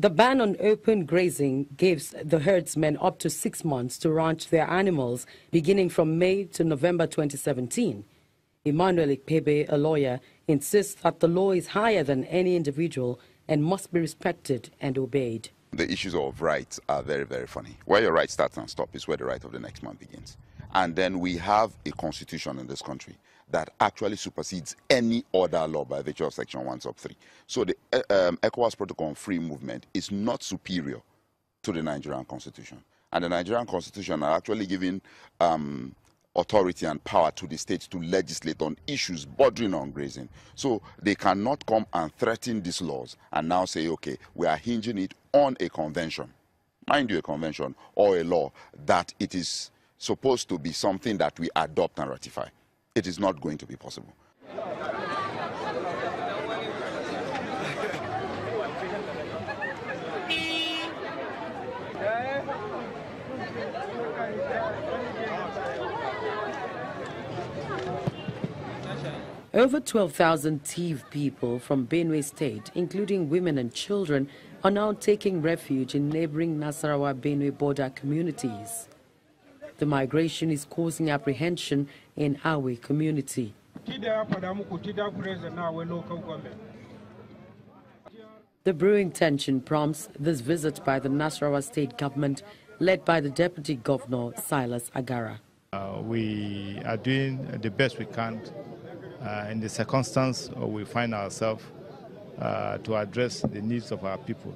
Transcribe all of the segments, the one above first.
The ban on open grazing gives the herdsmen up to 6 months to ranch their animals, beginning from May to November 2017. Emmanuel Ikpebe, a lawyer, insists that the law is higher than any individual and must be respected and obeyed. The issues of rights are very, very funny. Where your right starts and stops is where the right of the next man begins. And then we have a constitution in this country that actually supersedes any other law by virtue of Section 1 sub 3. So the ECOWAS Protocol on Free Movement is not superior to the Nigerian constitution. And the Nigerian constitution are actually giving authority and power to the states to legislate on issues bordering on grazing. So they cannot come and threaten these laws and now say, okay, we are hinging it on a convention, mind you, a convention or a law, that it is supposed to be something that we adopt and ratify. It is not going to be possible. Over 12,000 Tiv people from Benue State, including women and children, are now taking refuge in neighboring Nasarawa-Benue border communities. The migration is causing apprehension in Awe community. The brewing tension prompts this visit by the Nasarawa state government, led by the Deputy Governor, Silas Agara. We are doing the best we can in the circumstance we find ourselves to address the needs of our people.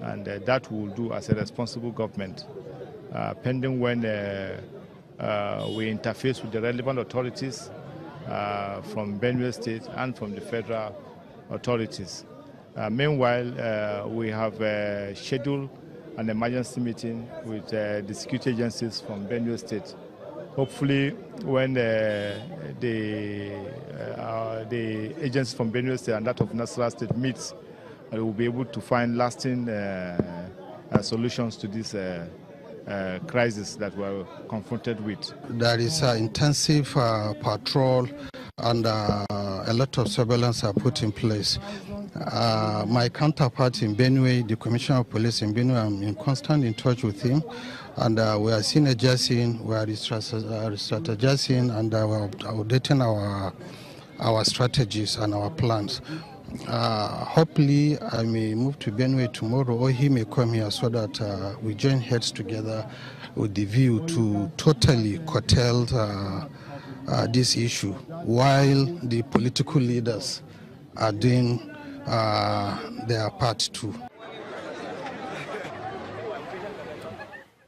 And that we will do as a responsible government, pending when we interface with the relevant authorities from Benue State and from the federal authorities. Meanwhile, we have scheduled an emergency meeting with the security agencies from Benue State. Hopefully, when the agencies from Benue State and that of Nasarawa State meets, we will be able to find lasting solutions to this crisis that we're confronted with. There is intensive patrol and a lot of surveillance are put in place. My counterpart in Benue, the Commissioner of Police in Benue, I'm in constant in touch with him, and we are synergizing, we are strategizing, and we are updating our strategies and our plans. Hopefully, I may move to Benue tomorrow, or he may come here so that we join heads together with the view to totally curtail this issue, while the political leaders are doing their part too.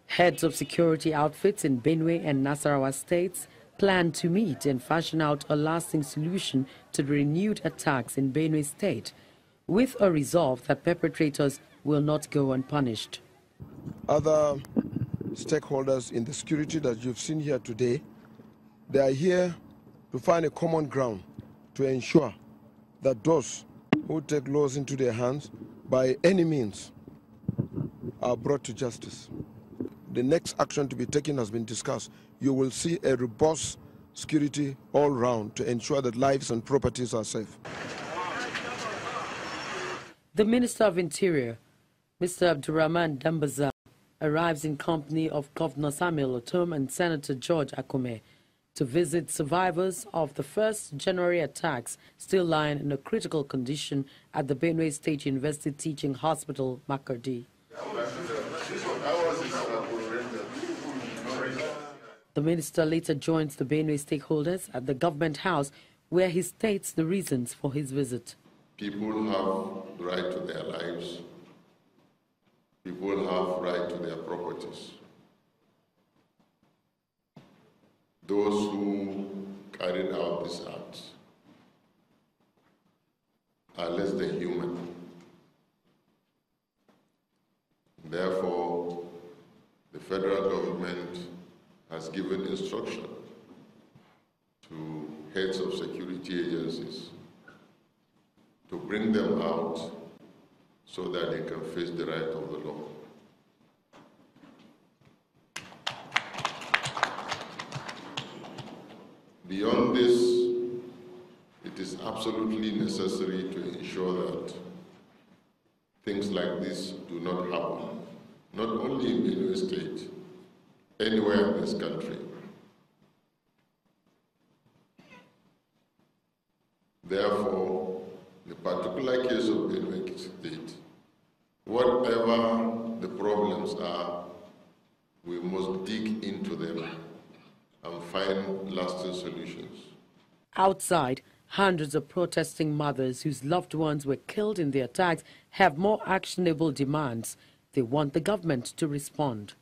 Heads of security outfits in Benue and Nasarawa states plan to meet and fashion out a lasting solution to the renewed attacks in Benue State, with a resolve that perpetrators will not go unpunished. Other stakeholders in the security that you've seen here today, they are here to find a common ground to ensure that those who take laws into their hands by any means are brought to justice. The next action to be taken has been discussed. You will see a robust security all round to ensure that lives and properties are safe. The Minister of Interior, Mr. Abdurrahman Dambaza, arrives in company of Governor Samuel Otom and Senator George Akume to visit survivors of the first January attacks still lying in a critical condition at the Benue State University Teaching Hospital, Makurdi. The minister later joins the Benue stakeholders at the government house, where he states the reasons for his visit. People have the right to their lives. People have right to their properties. Those who carried out these acts are less than human. Therefore, the federal government has given instruction to heads of security agencies to bring them out so that they can face the right of the law. Beyond this, it is absolutely necessary to ensure that things like this do not happen, not only in Benue State, anywhere in this country. Therefore, the particular case of Benue State, whatever the problems are, we must dig into them and find lasting solutions. Outside, hundreds of protesting mothers whose loved ones were killed in the attacks have more actionable demands. They want the government to respond.